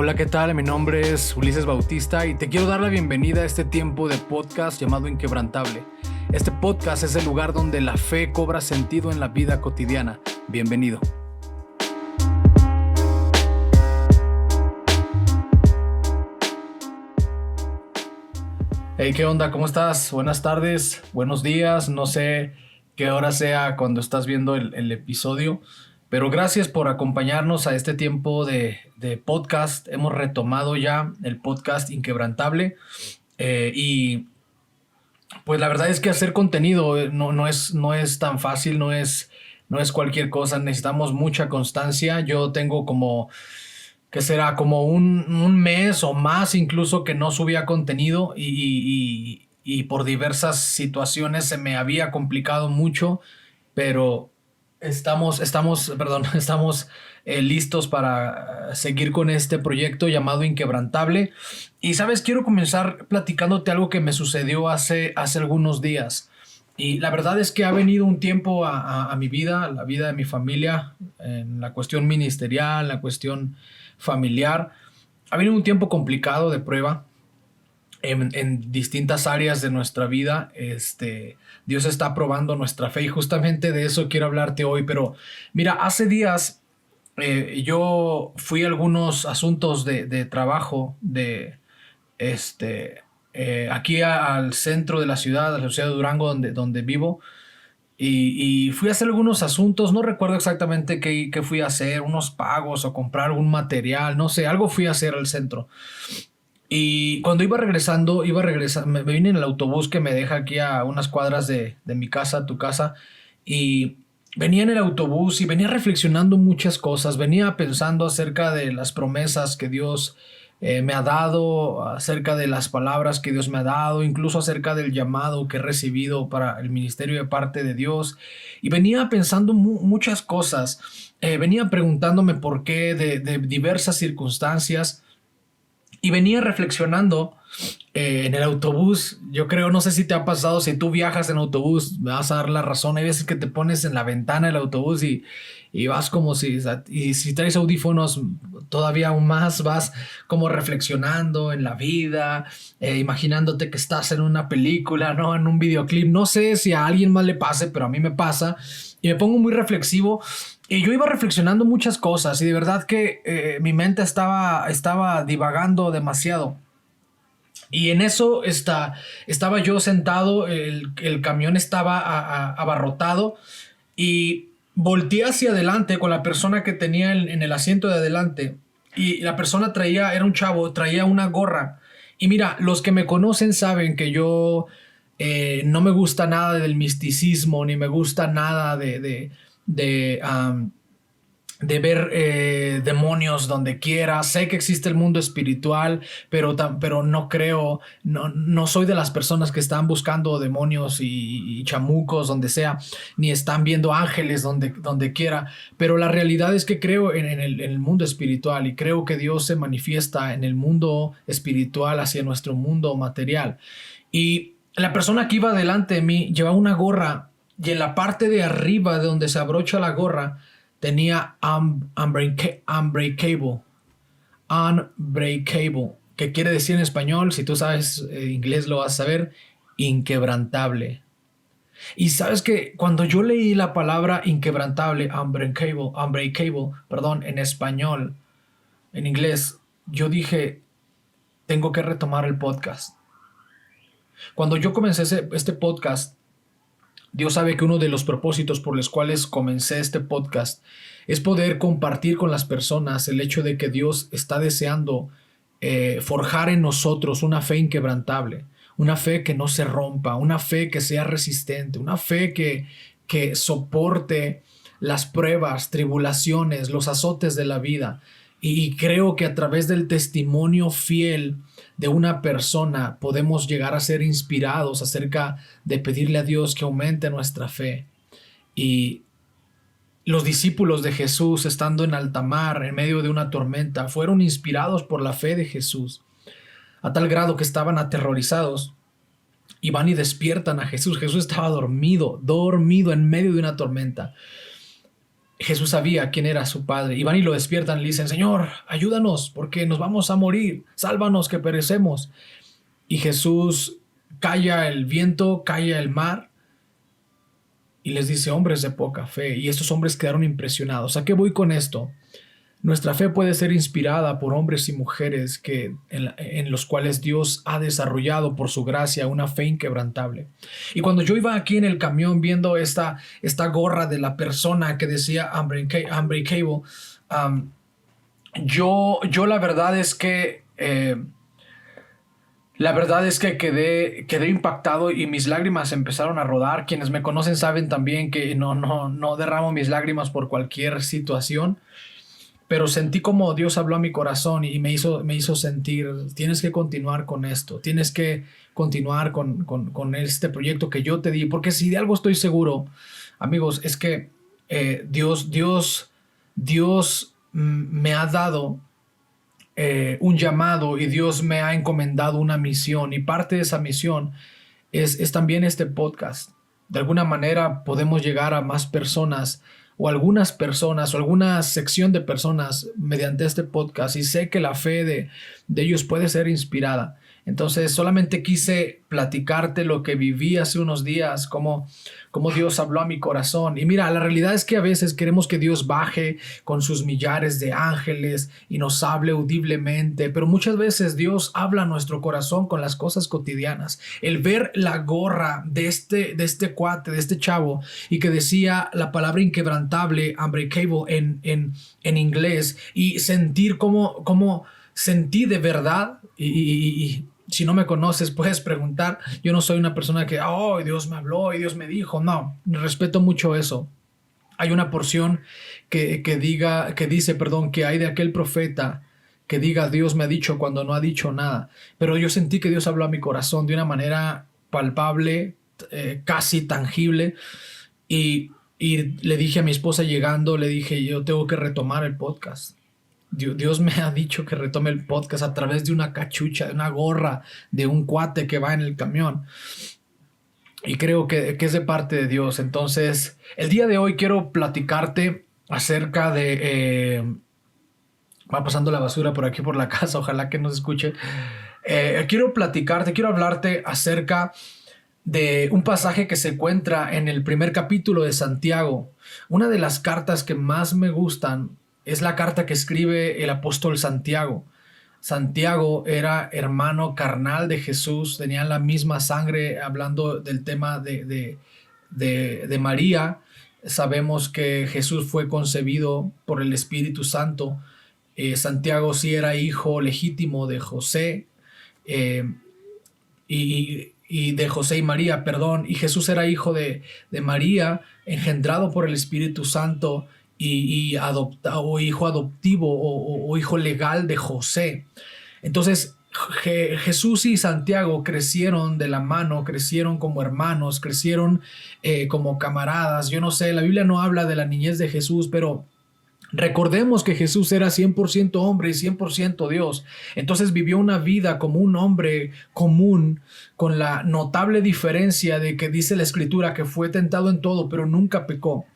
Hola, ¿qué tal? Mi nombre es Ulises Bautista y te quiero dar la bienvenida a este tiempo de podcast llamado Inquebrantable. Este podcast es el lugar donde la fe cobra sentido en la vida cotidiana. Bienvenido. Hey, ¿qué onda? ¿Cómo estás? Buenas tardes, buenos días. No sé qué hora sea cuando estás viendo el episodio, pero gracias por acompañarnos a este tiempo de podcast. Hemos retomado ya el podcast Inquebrantable y pues la verdad es que hacer contenido no es tan fácil, no es cualquier cosa. Necesitamos mucha constancia. Yo tengo como que será como un mes o más incluso que no subía contenido y por diversas situaciones se me había complicado mucho, pero estamos listos para seguir con este proyecto llamado Inquebrantable. Y sabes, quiero comenzar platicándote algo que me sucedió hace algunos días. Y la verdad es que ha venido un tiempo a mi vida, a la vida de mi familia, en la cuestión ministerial, la cuestión familiar. Ha venido un tiempo complicado de prueba en distintas áreas de nuestra vida. Dios está probando nuestra fe y justamente de eso quiero hablarte hoy. Pero mira, hace días yo fui a algunos asuntos de trabajo aquí al centro de la ciudad, a la ciudad de Durango, donde vivo. Y fui a hacer algunos asuntos, no recuerdo exactamente qué fui a hacer, unos pagos o comprar algún material, no sé, algo fui a hacer al centro. Y cuando me vine en el autobús que me deja aquí a unas cuadras de mi casa, tu casa, y venía en el autobús y venía reflexionando muchas cosas, venía pensando acerca de las promesas que Dios me ha dado, acerca de las palabras que Dios me ha dado, incluso acerca del llamado que he recibido para el ministerio de parte de Dios. Y venía pensando muchas cosas, venía preguntándome por qué de diversas circunstancias. Y venía reflexionando en el autobús. Yo creo, no sé si te ha pasado, si tú viajas en autobús, me vas a dar la razón. Hay veces que te pones en la ventana del autobús y vas como y si traes audífonos, todavía aún más vas como reflexionando en la vida, imaginándote que estás en una película, ¿no? En un videoclip. No sé si a alguien más le pase, pero a mí me pasa y me pongo muy reflexivo. Y yo iba reflexionando muchas cosas y de verdad que mi mente estaba divagando demasiado. Y en eso estaba yo sentado, el camión estaba abarrotado y volteé hacia adelante con la persona que tenía en el asiento de adelante. Y la persona era un chavo, traía una gorra. Y mira, los que me conocen saben que yo no me gusta nada del misticismo, ni me gusta nada de ver demonios donde quiera. Sé que existe el mundo espiritual, pero no creo, no soy de las personas que están buscando demonios y chamucos donde sea, ni están viendo ángeles donde quiera. Pero la realidad es que creo en el mundo espiritual y creo que Dios se manifiesta en el mundo espiritual hacia nuestro mundo material. Y la persona que iba delante de mí llevaba una gorra y en la parte de arriba de donde se abrocha la gorra tenía unbreakable, que quiere decir en español, si tú sabes inglés lo vas a saber, inquebrantable. Y sabes que cuando yo leí la palabra inquebrantable, unbreakable, perdón, en español, en inglés, yo dije, tengo que retomar el podcast. Cuando yo comencé este podcast, Dios sabe que uno de los propósitos por los cuales comencé este podcast es poder compartir con las personas el hecho de que Dios está deseando forjar en nosotros una fe inquebrantable, una fe que no se rompa, una fe que sea resistente, una fe que soporte las pruebas, tribulaciones, los azotes de la vida. Y creo que a través del testimonio fiel de una persona podemos llegar a ser inspirados acerca de pedirle a Dios que aumente nuestra fe. Y los discípulos de Jesús, estando en alta mar, en medio de una tormenta, fueron inspirados por la fe de Jesús, a tal grado que estaban aterrorizados y van y despiertan a Jesús. Jesús estaba dormido en medio de una tormenta. Jesús sabía quién era su padre. Y van y lo despiertan y le dicen, Señor, ayúdanos porque nos vamos a morir. Sálvanos que perecemos. Y Jesús calla el viento, calla el mar y les dice, hombres de poca fe. Y estos hombres quedaron impresionados. ¿A qué voy con esto? Nuestra fe puede ser inspirada por hombres y mujeres en los cuales Dios ha desarrollado por su gracia una fe inquebrantable. Y cuando yo iba aquí en el camión viendo esta gorra de la persona que decía Unbreakable, yo la verdad es que quedé impactado y mis lágrimas empezaron a rodar. Quienes me conocen saben también que no derramo mis lágrimas por cualquier situación. Pero sentí como Dios habló a mi corazón y me hizo sentir, tienes que continuar con esto, tienes que continuar con este proyecto que yo te di, porque si de algo estoy seguro, amigos, es que Dios me ha dado un llamado y Dios me ha encomendado una misión y parte de esa misión es también este podcast. De alguna manera podemos llegar a más personas o algunas personas o alguna sección de personas mediante este podcast y sé que la fe de ellos puede ser inspirada. Entonces solamente quise platicarte lo que viví hace unos días, cómo Dios habló a mi corazón. Y mira, la realidad es que a veces queremos que Dios baje con sus millares de ángeles y nos hable audiblemente, pero muchas veces Dios habla a nuestro corazón con las cosas cotidianas. El ver la gorra de este cuate, de este chavo, y que decía la palabra inquebrantable, unbreakable en inglés, y sentir cómo sentí de verdad y si no me conoces, puedes preguntar. Yo no soy una persona que, oh, Dios me habló y Dios me dijo. No, respeto mucho eso. Hay una porción que dice, que hay de aquel profeta que diga, Dios me ha dicho cuando no ha dicho nada. Pero yo sentí que Dios habló a mi corazón de una manera palpable, casi tangible. Y le dije a mi esposa llegando, le dije, yo tengo que retomar el podcast. Dios me ha dicho que retome el podcast a través de una cachucha, de una gorra, de un cuate que va en el camión. Y creo que es de parte de Dios. Entonces, el día de hoy quiero platicarte acerca de... va pasando la basura por aquí por la casa, ojalá que no se escuche. Quiero hablarte acerca de un pasaje que se encuentra en el primer capítulo de Santiago. Una de las cartas que más me gustan es la carta que escribe el apóstol Santiago. Santiago era hermano carnal de Jesús, tenían la misma sangre, hablando del tema de María. Sabemos que Jesús fue concebido por el Espíritu Santo. Santiago sí era hijo legítimo de José y de José y María, perdón, y Jesús era hijo de María, engendrado por el Espíritu Santo o hijo adoptivo o hijo legal de José. Entonces Jesús y Santiago crecieron de la mano, crecieron como hermanos, crecieron como camaradas. Yo no sé, la Biblia no habla de la niñez de Jesús, pero recordemos que Jesús era 100% hombre y 100% Dios. Entonces vivió una vida como un hombre común, con la notable diferencia de que dice la Escritura que fue tentado en todo, pero nunca pecó.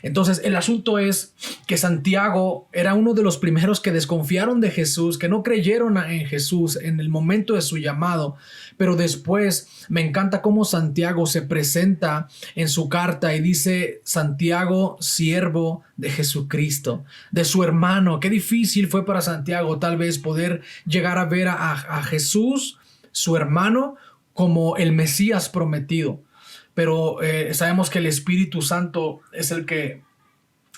Entonces el asunto es que Santiago era uno de los primeros que desconfiaron de Jesús, que no creyeron en Jesús en el momento de su llamado, pero después me encanta cómo Santiago se presenta en su carta y dice: Santiago, siervo de Jesucristo, de su hermano. Qué difícil fue para Santiago tal vez poder llegar a ver a Jesús, su hermano, como el Mesías prometido. Pero sabemos que el Espíritu Santo es el que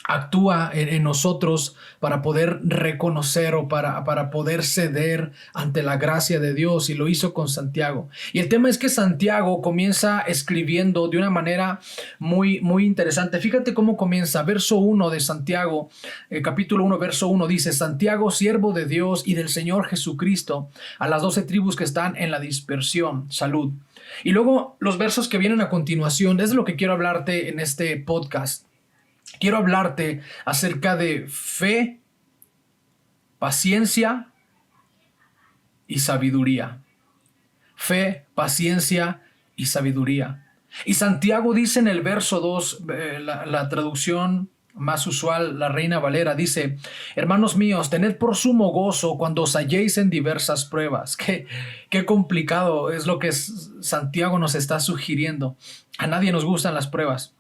actúa en nosotros para poder reconocer o para poder ceder ante la gracia de Dios, y lo hizo con Santiago. Y el tema es que Santiago comienza escribiendo de una manera muy, muy interesante. Fíjate cómo comienza. Verso 1 de Santiago, capítulo 1, verso 1 dice: Santiago, siervo de Dios y del Señor Jesucristo, a las 12 tribus que están en la dispersión, salud. Y luego los versos que vienen a continuación es de lo que quiero hablarte en este podcast. Quiero hablarte acerca de fe, paciencia y sabiduría. Fe, paciencia y sabiduría. Y Santiago dice en el verso 2, la traducción más usual, la Reina Valera, dice: hermanos míos, tened por sumo gozo cuando os halléis en diversas pruebas. Qué complicado es lo que Santiago nos está sugiriendo. A nadie nos gustan las pruebas.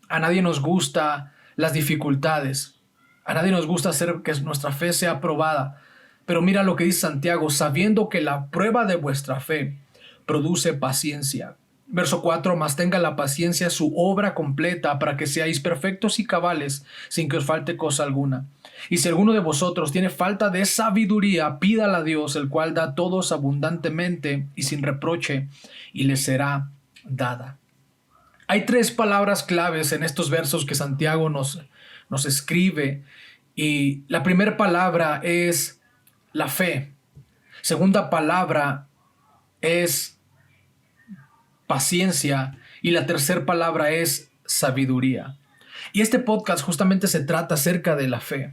A nadie nos gustan las dificultades. A nadie nos gusta hacer que nuestra fe sea probada. Pero mira lo que dice Santiago: sabiendo que la prueba de vuestra fe produce paciencia. Verso 4: mas tenga la paciencia su obra completa, para que seáis perfectos y cabales, sin que os falte cosa alguna. Y si alguno de vosotros tiene falta de sabiduría, pídala a Dios, el cual da a todos abundantemente y sin reproche, y le será dada. Hay 3 palabras claves en estos versos que Santiago nos escribe. Y la primera palabra es la fe. Segunda palabra es paciencia. Y la tercera palabra es sabiduría. Y este podcast justamente se trata acerca de la fe.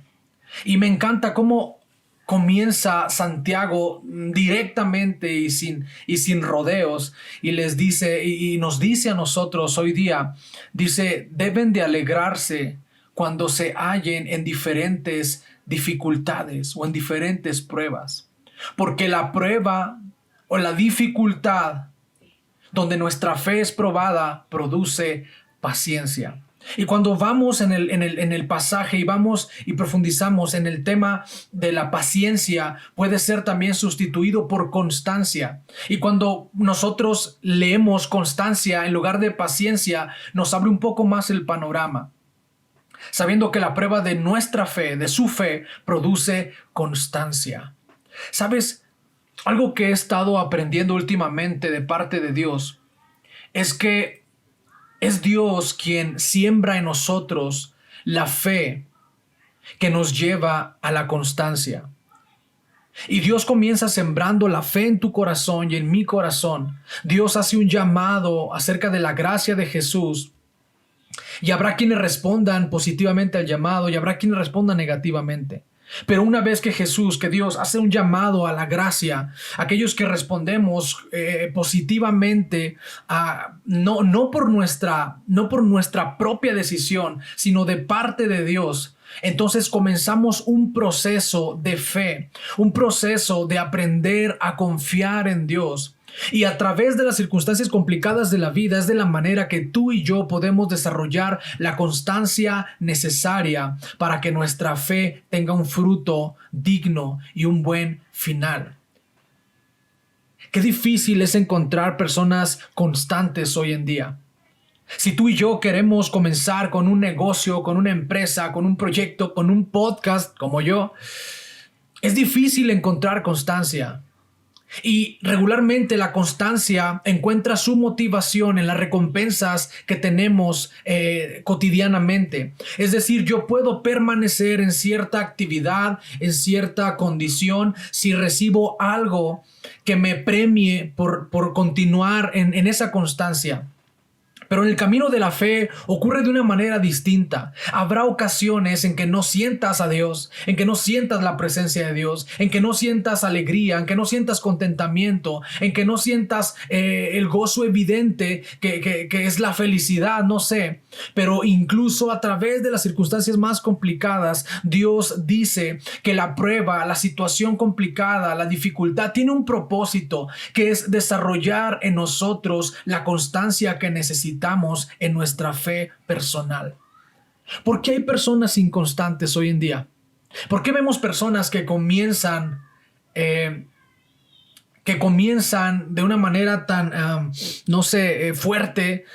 Y me encanta cómo comienza Santiago directamente y sin rodeos, y les dice, y nos dice a nosotros hoy día, dice: deben de alegrarse cuando se hallen en diferentes dificultades o en diferentes pruebas, porque la prueba o la dificultad donde nuestra fe es probada produce paciencia. Y cuando vamos en el pasaje y vamos y profundizamos en el tema de la paciencia, puede ser también sustituido por constancia. Y cuando nosotros leemos constancia en lugar de paciencia, nos abre un poco más el panorama, sabiendo que la prueba de nuestra fe, de su fe, produce constancia. ¿Sabes? Algo que he estado aprendiendo últimamente de parte de Dios es que es Dios quien siembra en nosotros la fe que nos lleva a la constancia. Y Dios comienza sembrando la fe en tu corazón y en mi corazón. Dios hace un llamado acerca de la gracia de Jesús. Y habrá quienes respondan positivamente al llamado y habrá quienes respondan negativamente. Pero una vez que Dios hace un llamado a la gracia, aquellos que respondemos positivamente, no por nuestra propia decisión, sino de parte de Dios, entonces comenzamos un proceso de fe, un proceso de aprender a confiar en Dios. Y a través de las circunstancias complicadas de la vida es de la manera que tú y yo podemos desarrollar la constancia necesaria para que nuestra fe tenga un fruto digno y un buen final. Qué difícil es encontrar personas constantes hoy en día. Si tú y yo queremos comenzar con un negocio, con una empresa, con un proyecto, con un podcast como yo, es difícil encontrar constancia. Y regularmente la constancia encuentra su motivación en las recompensas que tenemos cotidianamente. Es decir, yo puedo permanecer en cierta actividad, en cierta condición, si recibo algo que me premie por continuar en esa constancia. Pero en el camino de la fe ocurre de una manera distinta. Habrá ocasiones en que no sientas a Dios, en que no sientas la presencia de Dios, en que no sientas alegría, en que no sientas contentamiento, en que no sientas el gozo evidente que es la felicidad, no sé. Pero incluso a través de las circunstancias más complicadas, Dios dice que la prueba, la situación complicada, la dificultad tiene un propósito, que es desarrollar en nosotros la constancia que necesitamos en nuestra fe personal. ¿Por qué hay personas inconstantes hoy en día? ¿Por qué vemos personas que comienzan de una manera tan, fuerte,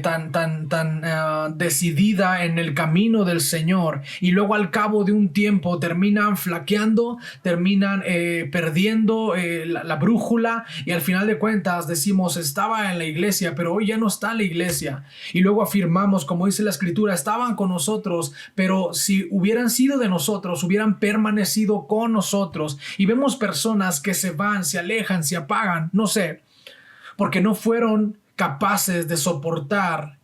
tan decidida en el camino del Señor, y luego al cabo de un tiempo terminan flaqueando, terminan perdiendo la brújula, y al final de cuentas decimos: estaba en la iglesia, pero hoy ya no está en la iglesia? Y luego afirmamos, como dice la Escritura: estaban con nosotros, pero si hubieran sido de nosotros, hubieran permanecido con nosotros. Y vemos personas que se van, se alejan, se apagan, no sé, porque no fueron capaces de soportar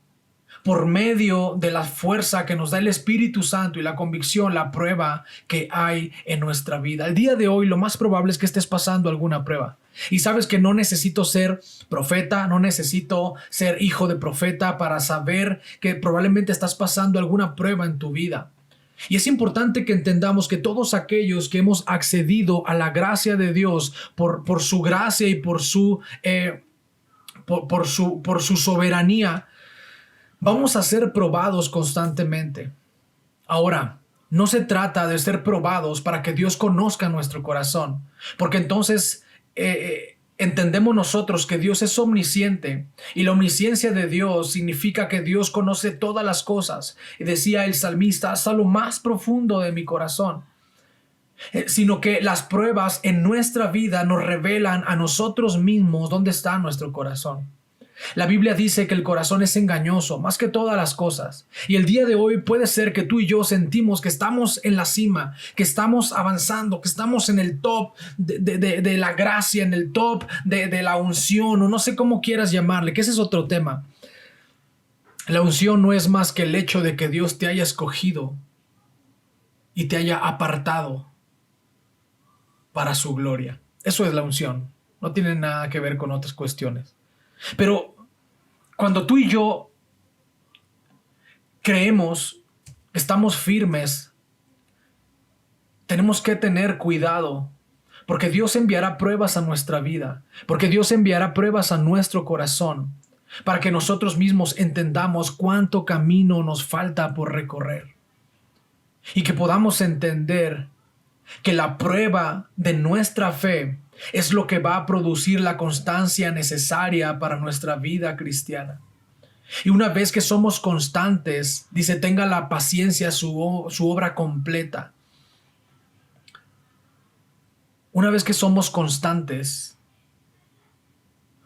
por medio de la fuerza que nos da el Espíritu Santo y la convicción, la prueba que hay en nuestra vida. El día de hoy lo más probable es que estés pasando alguna prueba. Y sabes que no necesito ser profeta, no necesito ser hijo de profeta para saber que probablemente estás pasando alguna prueba en tu vida. Y es importante que entendamos que todos aquellos que hemos accedido a la gracia de Dios por su gracia y por su soberanía, vamos a ser probados constantemente. Ahora, no se trata de ser probados para que Dios conozca nuestro corazón, porque entonces entendemos nosotros que Dios es omnisciente, y la omnisciencia de Dios significa que Dios conoce todas las cosas. Y decía el salmista, hasta lo más profundo de mi corazón. Sino que las pruebas en nuestra vida nos revelan a nosotros mismos dónde está nuestro corazón. La Biblia dice que el corazón es engañoso más que todas las cosas. Y el día de hoy puede ser que tú y yo sentimos que estamos en la cima, que estamos avanzando, que estamos en el top de la gracia, en el top de la unción, o no sé cómo quieras llamarle, que ese es otro tema. La unción no es más que el hecho de que Dios te haya escogido y te haya apartado para su gloria. Eso es la unción. No tiene nada que ver con otras cuestiones. Pero cuando tú y yo creemos, estamos firmes, tenemos que tener cuidado, porque Dios enviará pruebas a nuestra vida, porque Dios enviará pruebas a nuestro corazón, para que nosotros mismos entendamos cuánto camino nos falta por recorrer, y que podamos entender que la prueba de nuestra fe es lo que va a producir la constancia necesaria para nuestra vida cristiana. Y una vez que somos constantes, dice, tenga la paciencia su obra completa. Una vez que somos constantes,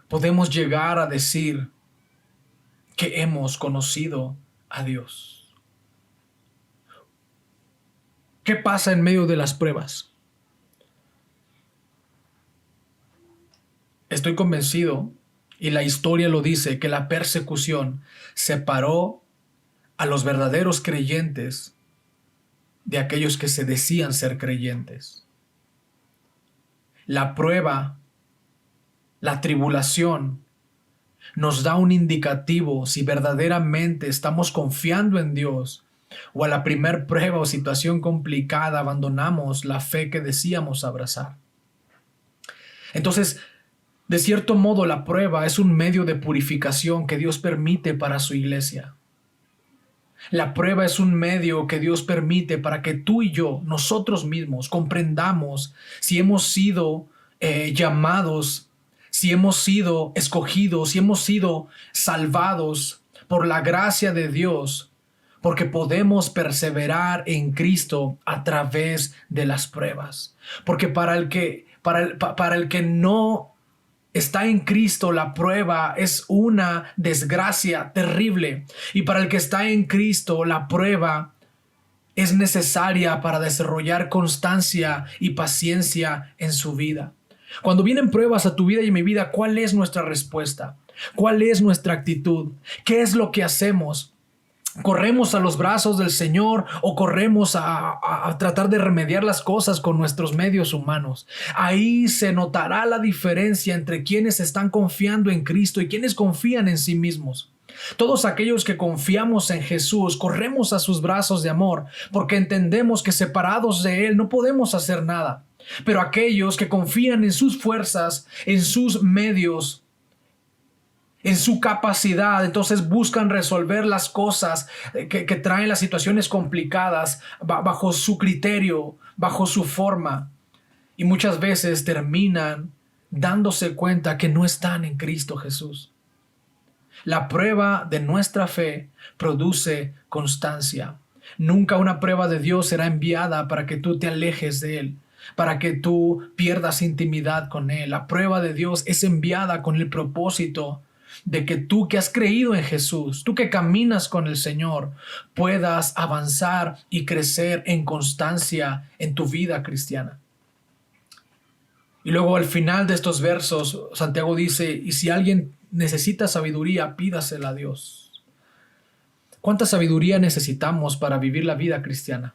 podemos llegar a decir que hemos conocido a Dios. ¿Qué pasa en medio de las pruebas? Estoy convencido, y la historia lo dice, que la persecución separó a los verdaderos creyentes de aquellos que se decían ser creyentes. La prueba, la tribulación, nos da un indicativo si verdaderamente estamos confiando en Dios, o a la primer prueba o situación complicada abandonamos la fe que decíamos abrazar. Entonces, de cierto modo, la prueba es un medio de purificación que Dios permite para su iglesia. La prueba es un medio que Dios permite para que tú y yo, nosotros mismos, comprendamos si hemos sido llamados, si hemos sido escogidos, si hemos sido salvados por la gracia de Dios, porque podemos perseverar en Cristo a través de las pruebas. Porque para el que no está en Cristo, la prueba es una desgracia terrible. Y para el que está en Cristo, la prueba es necesaria para desarrollar constancia y paciencia en su vida. Cuando vienen pruebas a tu vida y a mi vida, ¿cuál es nuestra respuesta? ¿Cuál es nuestra actitud? ¿Qué es lo que hacemos? ¿Corremos a los brazos del Señor o corremos a tratar de remediar las cosas con nuestros medios humanos? Ahí se notará la diferencia entre quienes están confiando en Cristo y quienes confían en sí mismos. Todos aquellos que confiamos en Jesús corremos a sus brazos de amor porque entendemos que separados de Él no podemos hacer nada. Pero aquellos que confían en sus fuerzas, en sus medios, en su capacidad, entonces buscan resolver las cosas que traen las situaciones complicadas bajo su criterio, bajo su forma, y muchas veces terminan dándose cuenta que no están en Cristo Jesús. La prueba de nuestra fe produce constancia. Nunca una prueba de Dios será enviada para que tú te alejes de Él, para que tú pierdas intimidad con Él. La prueba de Dios es enviada con el propósito de que tú que has creído en Jesús, tú que caminas con el Señor, puedas avanzar y crecer en constancia en tu vida cristiana. Y luego al final de estos versos, Santiago dice, y si alguien necesita sabiduría, pídasela a Dios. ¿Cuánta sabiduría necesitamos para vivir la vida cristiana?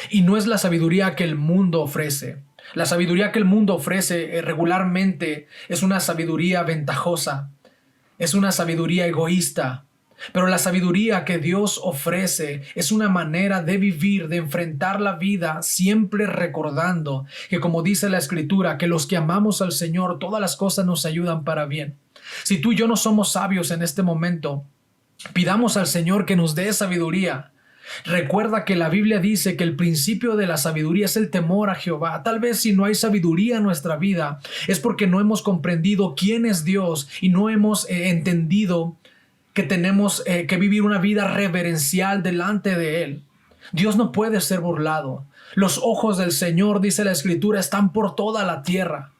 Y no es la sabiduría que el mundo ofrece. La sabiduría que el mundo ofrece regularmente es una sabiduría ventajosa, es una sabiduría egoísta. Pero la sabiduría que Dios ofrece es una manera de vivir, de enfrentar la vida, siempre recordando que, como dice la Escritura, que los que amamos al Señor, todas las cosas nos ayudan para bien. Si tú y yo no somos sabios en este momento, pidamos al Señor que nos dé sabiduría. Recuerda que la Biblia dice que el principio de la sabiduría es el temor a Jehová. Tal vez si no hay sabiduría en nuestra vida es porque no hemos comprendido quién es Dios y no hemos entendido que tenemos que vivir una vida reverencial delante de Él. Dios no puede ser burlado. Los ojos del Señor, dice la Escritura, están por toda la tierra.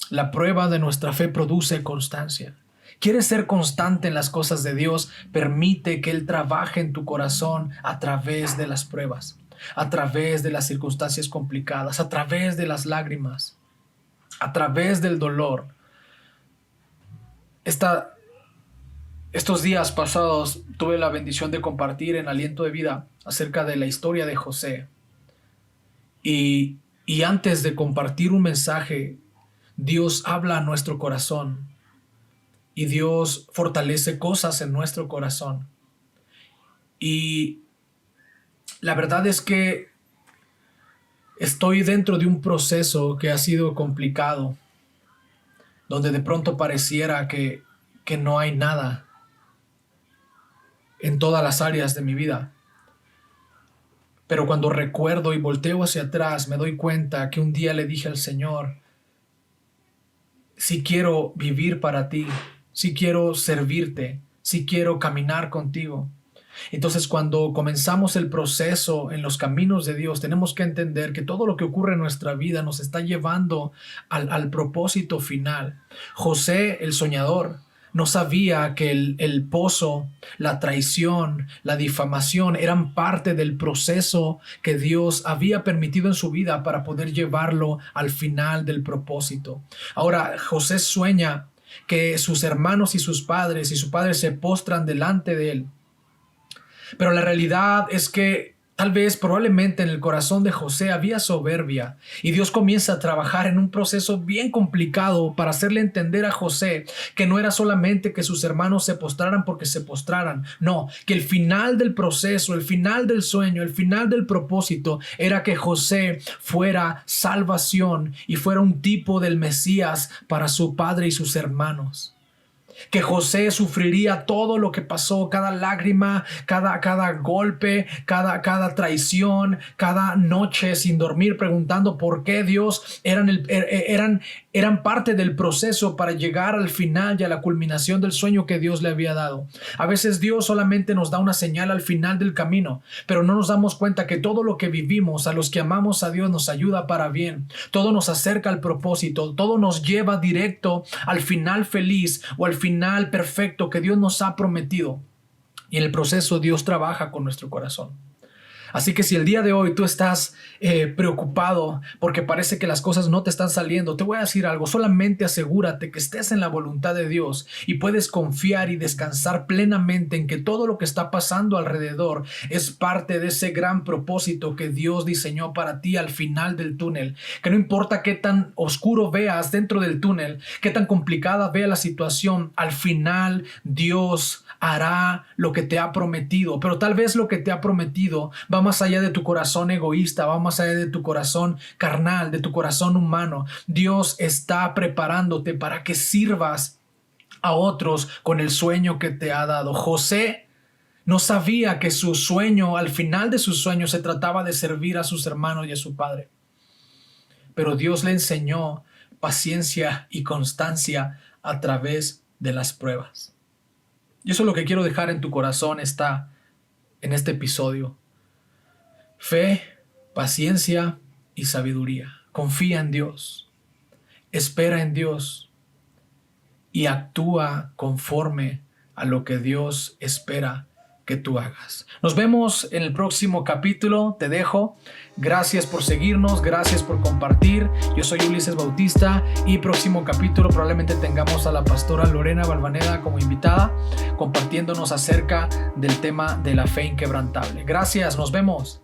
La prueba de nuestra fe produce constancia. ¿Quieres ser constante en las cosas de Dios? Permite que Él trabaje en tu corazón a través de las pruebas, a través de las circunstancias complicadas, a través de las lágrimas, a través del dolor. Estos días pasados tuve la bendición de compartir en Aliento de Vida acerca de la historia de José. Y antes de compartir un mensaje, Dios habla a nuestro corazón y Dios fortalece cosas en nuestro corazón. Y la verdad es que estoy dentro de un proceso que ha sido complicado, donde de pronto pareciera que no hay nada en todas las áreas de mi vida. Pero cuando recuerdo y volteo hacia atrás, me doy cuenta que un día le dije al Señor, si quiero vivir para ti, si quiero servirte, si quiero caminar contigo. Entonces, cuando comenzamos el proceso en los caminos de Dios, tenemos que entender que todo lo que ocurre en nuestra vida nos está llevando al propósito final. José, el soñador, no sabía que el pozo, la traición, la difamación eran parte del proceso que Dios había permitido en su vida para poder llevarlo al final del propósito. Ahora, José sueña que sus hermanos y sus padres y su padre se postran delante de él. Pero la realidad es que tal vez, probablemente en el corazón de José había soberbia y Dios comienza a trabajar en un proceso bien complicado para hacerle entender a José que no era solamente que sus hermanos se postraran porque se postraran, no, que el final del proceso, el final del sueño, el final del propósito era que José fuera salvación y fuera un tipo del Mesías para su padre y sus hermanos. Que José sufriría todo lo que pasó, cada lágrima, cada golpe, cada traición, cada noche sin dormir preguntando por qué Dios eran parte del proceso para llegar al final y a la culminación del sueño que Dios le había dado. A veces Dios solamente nos da una señal al final del camino, pero no nos damos cuenta que todo lo que vivimos, a los que amamos a Dios, nos ayuda para bien. Todo nos acerca al propósito, todo nos lleva directo al final feliz o al final perfecto que Dios nos ha prometido. Y en el proceso Dios trabaja con nuestro corazón. Así que si el día de hoy tú estás preocupado porque parece que las cosas no te están saliendo, te voy a decir algo, solamente asegúrate que estés en la voluntad de Dios y puedes confiar y descansar plenamente en que todo lo que está pasando alrededor es parte de ese gran propósito que Dios diseñó para ti al final del túnel. Que no importa qué tan oscuro veas dentro del túnel, qué tan complicada vea la situación, al final Dios hará lo que te ha prometido, pero tal vez lo que te ha prometido va más allá de tu corazón egoísta, va más allá de tu corazón carnal, de tu corazón humano. Dios está preparándote para que sirvas a otros con el sueño que te ha dado. José no sabía que su sueño, al final de su sueño, se trataba de servir a sus hermanos y a su padre. Pero Dios le enseñó paciencia y constancia a través de las pruebas. Y eso es lo que quiero dejar en tu corazón está en este episodio. Fe, paciencia y sabiduría. Confía en Dios. Espera en Dios. Y actúa conforme a lo que Dios espera que tú hagas. Nos vemos en el próximo capítulo. Te dejo. Gracias por seguirnos, gracias por compartir. Yo soy Ulises Bautista y próximo capítulo probablemente tengamos a la pastora Lorena Balvaneda como invitada, compartiéndonos acerca del tema de la fe inquebrantable. Gracias, nos vemos.